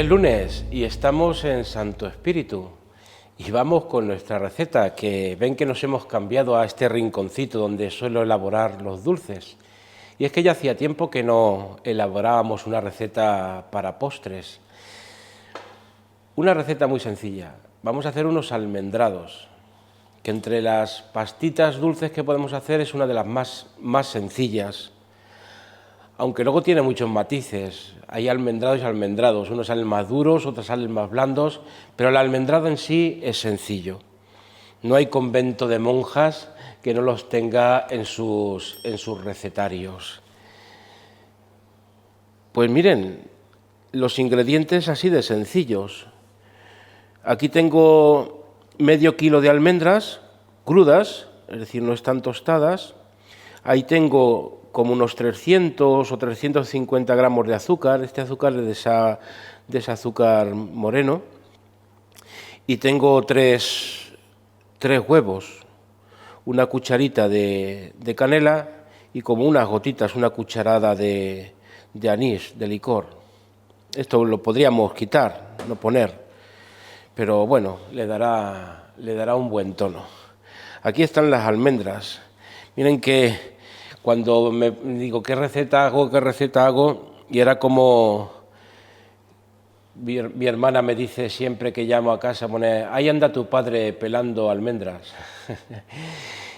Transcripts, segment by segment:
Es lunes y estamos en Santo Espíritu y vamos con nuestra receta, que ven que nos hemos cambiado a este rinconcito donde suelo elaborar los dulces. Y es que ya hacía tiempo que no elaborábamos una receta para postres. Una receta muy sencilla. Vamos a hacer unos almendrados, que entre las pastitas dulces que podemos hacer es una de las más sencillas. Aunque luego tiene muchos matices, hay almendrados y almendrados, unos salen más duros, otros salen más blandos, pero el almendrado en sí es sencillo. No hay convento de monjas que no los tenga en sus recetarios. Pues miren, los ingredientes así de sencillos. Aquí tengo medio kilo de almendras crudas, es decir, no están tostadas. Ahí tengo como unos 300 o 350 gramos de azúcar, este azúcar es de ese azúcar moreno, y tengo tres huevos, una cucharita de canela y como unas gotitas, una cucharada de anís, de licor. Esto lo podríamos quitar, no poner, pero bueno, le dará un buen tono. Aquí están las almendras. Miren que cuando me digo qué receta hago, y era como mi hermana me dice siempre que llamo a casa, pone, ahí anda tu padre pelando almendras.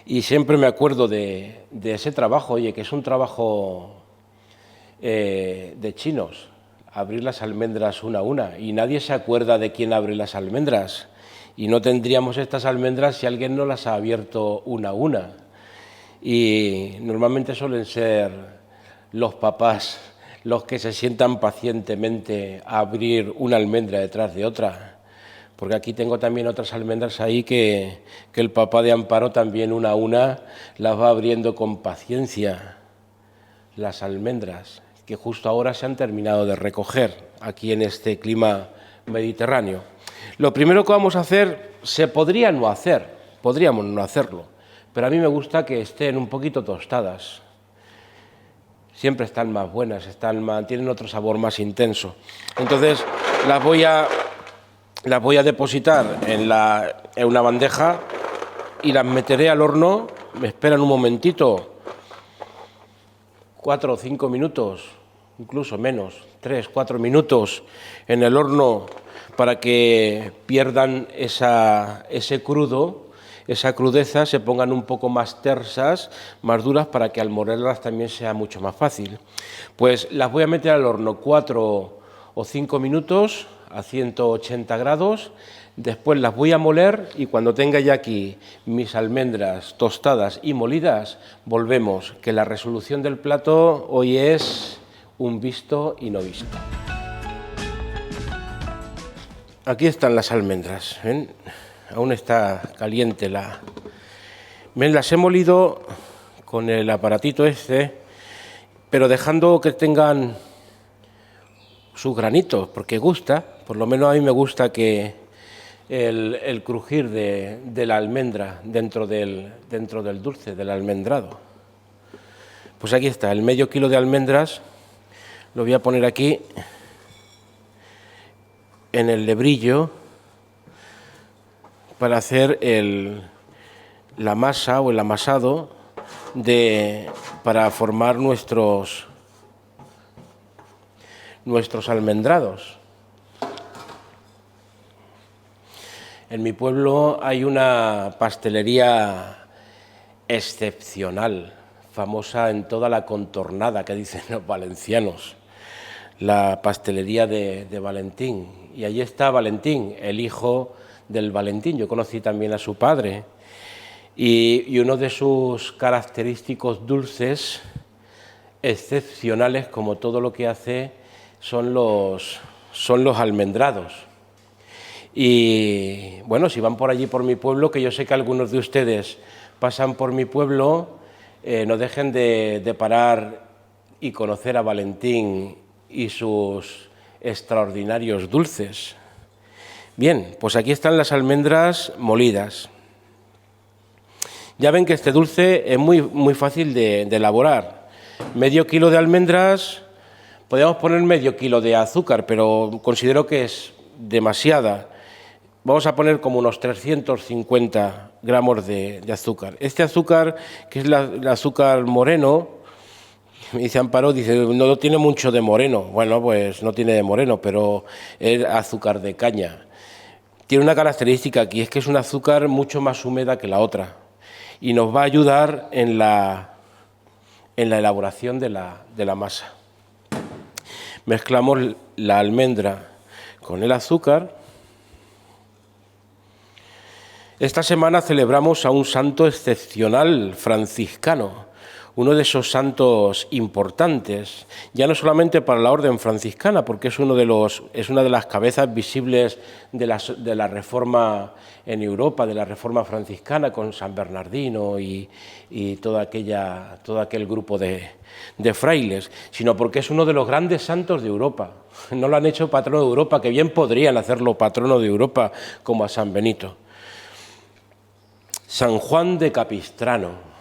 Y siempre me acuerdo de ese trabajo, oye, que es un trabajo de chinos, abrir las almendras una a una, y nadie se acuerda de quién abre las almendras, y no tendríamos estas almendras si alguien no las ha abierto una a una. Y normalmente suelen ser los papás los que se sientan pacientemente a abrir una almendra detrás de otra, porque aquí tengo también otras almendras ahí que el papá de Amparo también una a una las va abriendo con paciencia, las almendras, que justo ahora se han terminado de recoger aquí en este clima mediterráneo. Lo primero que vamos a hacer, podríamos no hacerlo, pero a mí me gusta que estén un poquito tostadas. Siempre están más buenas, tienen otro sabor más intenso. Entonces las voy a depositar en una bandeja y las meteré al horno. Me esperan un momentito, 4 o 5 minutos, incluso menos, 3 o 4 minutos en el horno para que pierdan ese crudo, esa crudeza, se pongan un poco más tersas, más duras, para que al molerlas también sea mucho más fácil. Pues las voy a meter al horno 4 o 5 minutos a 180 grados, después las voy a moler y cuando tenga ya aquí mis almendras tostadas y molidas, volvemos, que la resolución del plato hoy es un visto y no visto. Aquí están las almendras, ¿ven? Aún está caliente las he molido con el aparatito este, pero dejando que tengan sus granitos, porque gusta, por lo menos a mí me gusta que el crujir de la almendra dentro del dulce, del almendrado. Pues aquí está, el medio kilo de almendras, lo voy a poner aquí en el lebrillo, para hacer la masa o el amasado para formar nuestros almendrados. En mi pueblo hay una pastelería excepcional, famosa en toda la contornada, que dicen los valencianos, la pastelería de Valentín. Y allí está Valentín, el hijo del Valentín. Yo conocí también a su padre, y uno de sus característicos dulces excepcionales, como todo lo que hace, son los almendrados. Y bueno, si van por allí por mi pueblo, que yo sé que algunos de ustedes pasan por mi pueblo, no dejen de parar y conocer a Valentín y sus extraordinarios dulces. Bien, pues aquí están las almendras molidas. Ya ven que este dulce es muy fácil de elaborar. Medio kilo de almendras, Podríamos poner medio kilo de azúcar, pero considero que es demasiada. Vamos a poner como unos 350 gramos de azúcar. Este azúcar, que es el azúcar moreno, me dice Amparo, dice, no tiene mucho de moreno. Bueno, pues no tiene de moreno, pero es azúcar de caña. Tiene una característica aquí, es que es un azúcar mucho más húmeda que la otra y nos va a ayudar en la elaboración de la masa. Mezclamos la almendra con el azúcar. Esta semana celebramos a un santo excepcional franciscano, uno de esos santos importantes, ya no solamente para la orden franciscana, porque es una de las cabezas visibles de la reforma en Europa, de la reforma franciscana, con San Bernardino y todo aquel grupo de frailes, sino porque es uno de los grandes santos de Europa. No lo han hecho patrono de Europa, que bien podrían hacerlo patrono de Europa, como a San Benito. San Juan de Capistrano.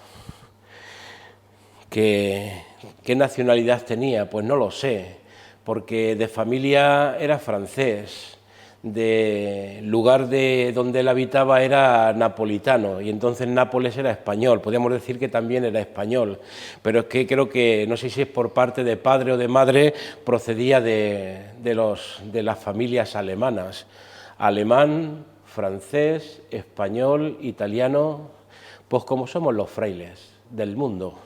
¿Qué nacionalidad tenía? Pues no lo sé, porque de familia era francés, de lugar de donde él habitaba era napolitano, y entonces Nápoles era español, podríamos decir que también era español, pero es que creo que, no sé si es por parte de padre o de madre, procedía de las familias alemanas, alemán, francés, español, italiano, pues como somos los frailes del mundo.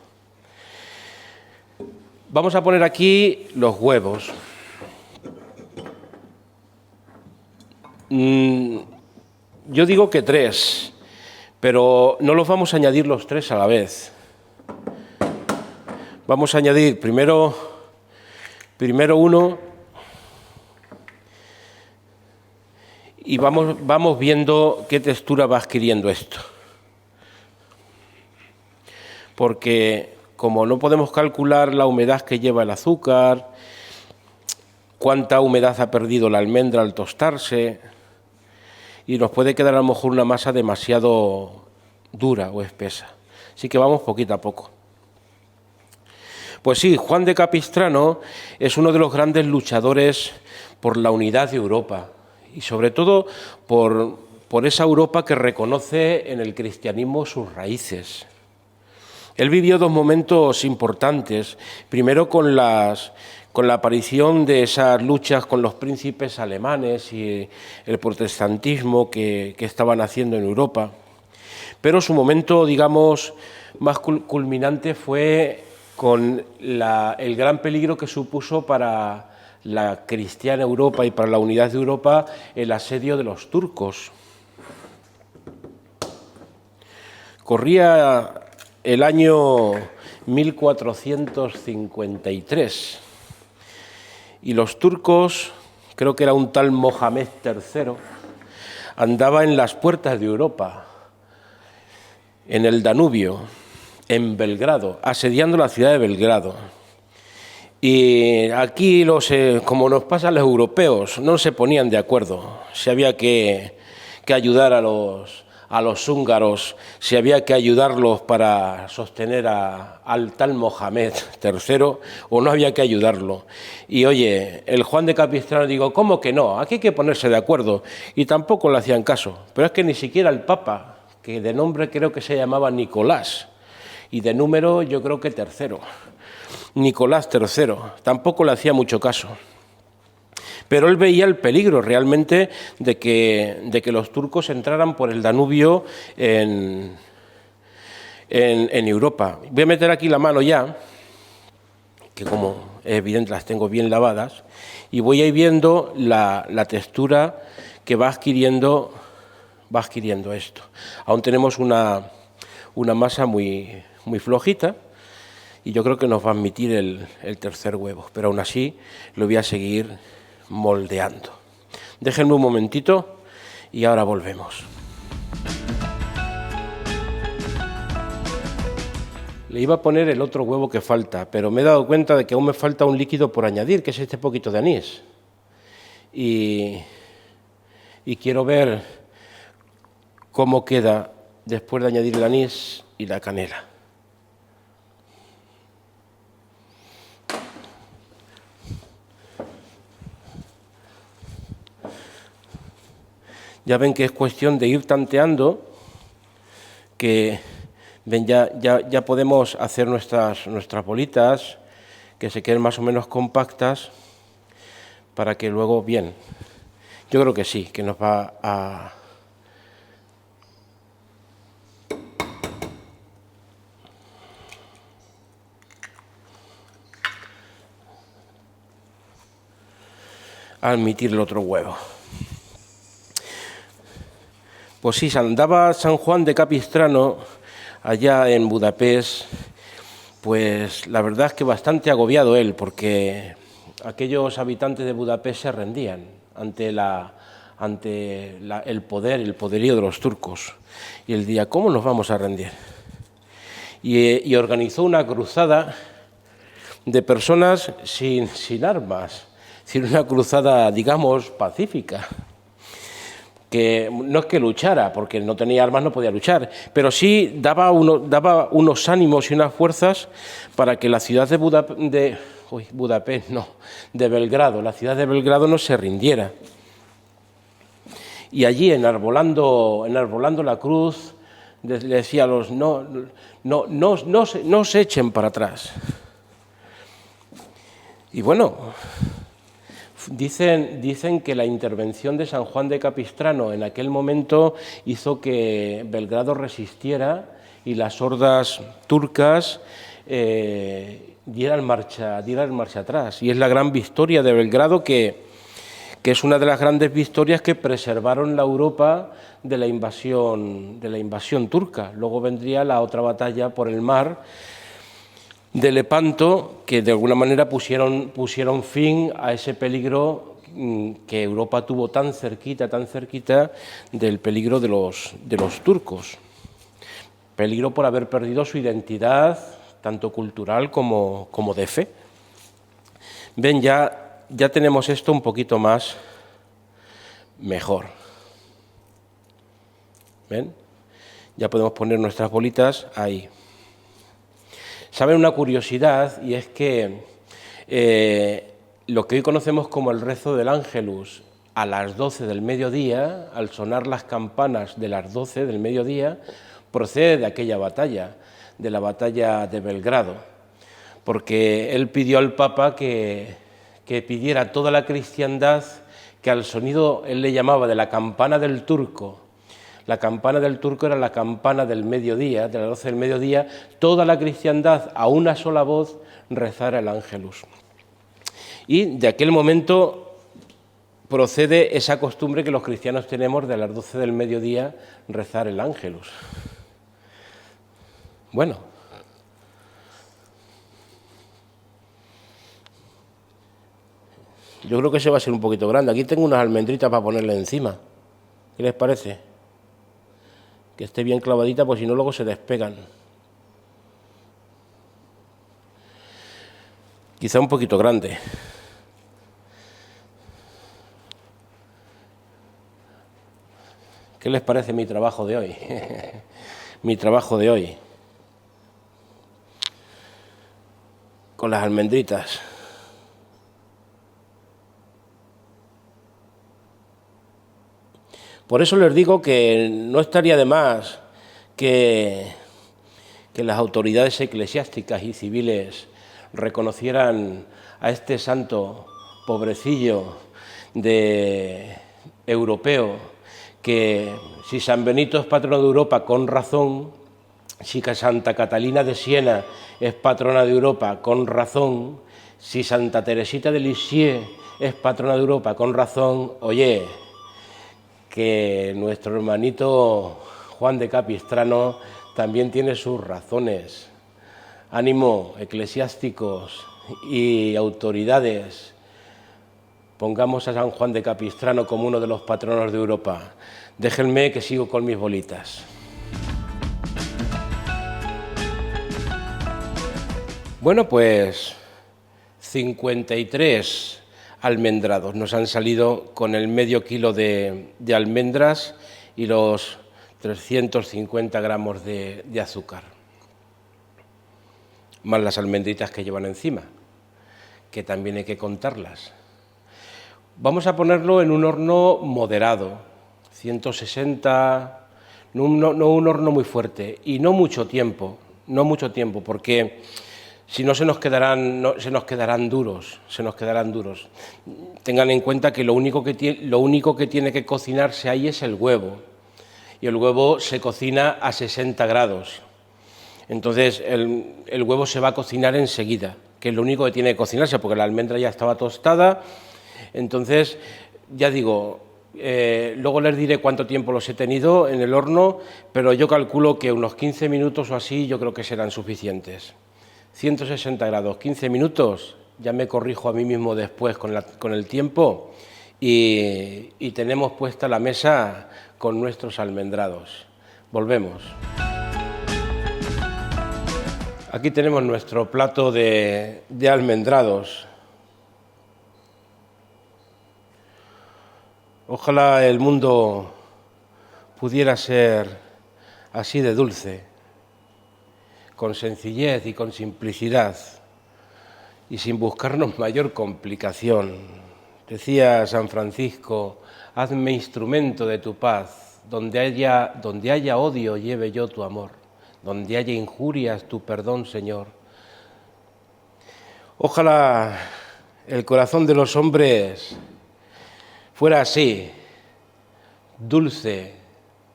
Vamos a poner aquí los huevos. Yo digo que 3, pero no los vamos a añadir los 3 a la vez. Vamos a añadir primero uno y vamos viendo qué textura va adquiriendo esto. Porque como no podemos calcular la humedad que lleva el azúcar, cuánta humedad ha perdido la almendra al tostarse, y nos puede quedar a lo mejor una masa demasiado dura o espesa. Así que vamos poquito a poco. Pues sí, Juan de Capistrano es uno de los grandes luchadores por la unidad de Europa y sobre todo por esa Europa que reconoce en el cristianismo sus raíces. Él vivió 2 momentos importantes, primero con la aparición de esas luchas con los príncipes alemanes y el protestantismo que estaban haciendo en Europa, pero su momento, digamos, más culminante fue con el gran peligro que supuso para la cristiana Europa y para la unidad de Europa el asedio de los turcos. Corría el año 1453 y los turcos, creo que era un tal Mohamed III, andaba en las puertas de Europa, en el Danubio, en Belgrado, asediando la ciudad de Belgrado. Y aquí, como nos pasa a los europeos, no se ponían de acuerdo si había que ayudar a los húngaros, si había que ayudarlos para sostener al tal Mohamed III o no había que ayudarlo. Y oye, el Juan de Capistrano, digo, ¿cómo que no? Aquí hay que ponerse de acuerdo. Y tampoco le hacían caso. Pero es que ni siquiera el Papa, que de nombre creo que se llamaba Nicolás, y de número yo creo que III, Nicolás III, tampoco le hacía mucho caso. Pero él veía el peligro realmente de que los turcos entraran por el Danubio en Europa. Voy a meter aquí la mano ya, que como es evidente las tengo bien lavadas, y voy a ir viendo la textura que va adquiriendo esto. Aún tenemos una masa muy flojita, y yo creo que nos va a admitir el tercer huevo, pero aún así lo voy a seguir moldeando. Déjenme un momentito y ahora volvemos. Le iba a poner el otro huevo que falta, pero me he dado cuenta de que aún me falta un líquido por añadir, que es este poquito de anís. Y quiero ver cómo queda después de añadir el anís y la canela. Ya ven que es cuestión de ir tanteando, que ven, ya podemos hacer nuestras bolitas, que se queden más o menos compactas, para que luego, bien, yo creo que sí, que nos va a... admitir el otro huevo. Pues sí, andaba San Juan de Capistrano allá en Budapest, pues la verdad es que bastante agobiado él, porque aquellos habitantes de Budapest se rendían ante el poderío de los turcos. Y él decía, ¿cómo nos vamos a rendir? Y organizó una cruzada de personas sin armas, sino una cruzada, digamos, pacífica, que no es que luchara, porque no tenía armas, no podía luchar, pero sí daba unos ánimos y unas fuerzas para que la ciudad de Belgrado, la ciudad de Belgrado no se rindiera. Y allí, enarbolando la cruz, le decía a los, no se echen para atrás. Y bueno, dicen que la intervención de San Juan de Capistrano en aquel momento hizo que Belgrado resistiera y las hordas turcas dieran marcha atrás. Y es la gran victoria de Belgrado, que es una de las grandes victorias que preservaron la Europa de la invasión turca. Luego vendría la otra batalla por el mar de Lepanto, que de alguna manera pusieron fin a ese peligro que Europa tuvo tan cerquita del peligro de los turcos. Peligro por haber perdido su identidad, tanto cultural como de fe. Ven, ya tenemos esto un poquito más mejor. ¿Ven? Ya podemos poner nuestras bolitas ahí. ¿Saben una curiosidad? Y es que lo que hoy conocemos como el rezo del Ángelus a las 12 del mediodía, al sonar las campanas de las 12 del mediodía, procede de aquella batalla, de la batalla de Belgrado, porque él pidió al Papa que pidiera a toda la cristiandad que al sonido, él le llamaba de la campana del turco. La campana del turco era la campana del mediodía, de las 12 del mediodía, toda la cristiandad a una sola voz rezara el Ángelus. Y de aquel momento procede esa costumbre que los cristianos tenemos de las 12 del mediodía rezar el Ángelus. Bueno, yo creo que ese va a ser un poquito grande. Aquí tengo unas almendritas para ponerle encima. ¿Qué les parece? Que esté bien clavadita, pues si no luego se despegan. Quizá un poquito grande. ¿Qué les parece mi trabajo de hoy? Mi trabajo de hoy. Con las almendritas. Por eso les digo que no estaría de más que las autoridades eclesiásticas y civiles reconocieran a este santo pobrecillo europeo, que si San Benito es patrono de Europa, con razón, si Santa Catalina de Siena es patrona de Europa, con razón, si Santa Teresita de Lisieux es patrona de Europa, con razón, oye, que nuestro hermanito Juan de Capistrano también tiene sus razones. Ánimo, eclesiásticos y autoridades, pongamos a San Juan de Capistrano como uno de los patronos de Europa. Déjenme que sigo con mis bolitas. Bueno, pues 53 almendrados nos han salido con el medio kilo de almendras y los 350 gramos de azúcar, más las almendritas que llevan encima, que también hay que contarlas. Vamos a ponerlo en un horno moderado, 160, no un horno muy fuerte y no mucho tiempo, porque si no se nos quedarán duros, Tengan en cuenta que lo único que tiene que cocinarse ahí es el huevo, y el huevo se cocina a 60 grados. Entonces el huevo se va a cocinar enseguida, que es lo único que tiene que cocinarse, porque la almendra ya estaba tostada. Entonces, ya digo, luego les diré cuánto tiempo los he tenido en el horno, pero yo calculo que unos 15 minutos o así yo creo que serán suficientes. 160 grados, 15 minutos, ya me corrijo a mí mismo después con el tiempo, y tenemos puesta la mesa con nuestros almendrados. Volvemos. Aquí tenemos nuestro plato de almendrados. Ojalá el mundo pudiera ser así de dulce, con sencillez y con simplicidad, y sin buscarnos mayor complicación. Decía San Francisco: hazme instrumento de tu paz, donde haya odio lleve yo tu amor, donde haya injurias tu perdón, Señor. Ojalá el corazón de los hombres fuera así, dulce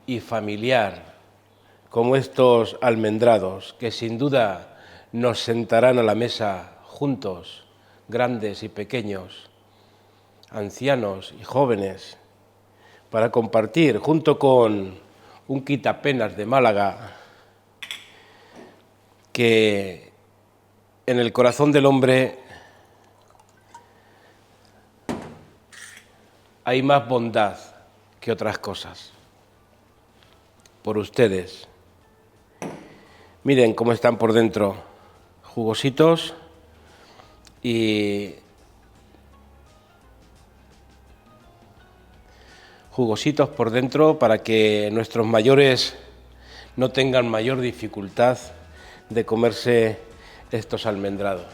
y familiar, como estos almendrados, que sin duda nos sentarán a la mesa juntos, grandes y pequeños, ancianos y jóvenes, para compartir, junto con un quitapenas de Málaga, que en el corazón del hombre hay más bondad que otras cosas. Por ustedes. Miren cómo están por dentro, jugositos y jugositos por dentro, para que nuestros mayores no tengan mayor dificultad de comerse estos almendrados.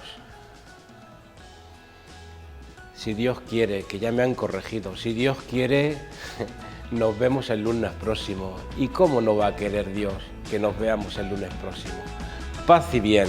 Si Dios quiere, que ya me han corregido, si Dios quiere, nos vemos el lunes próximo. ¿Y cómo no va a querer Dios que nos veamos el lunes próximo? Paz y bien.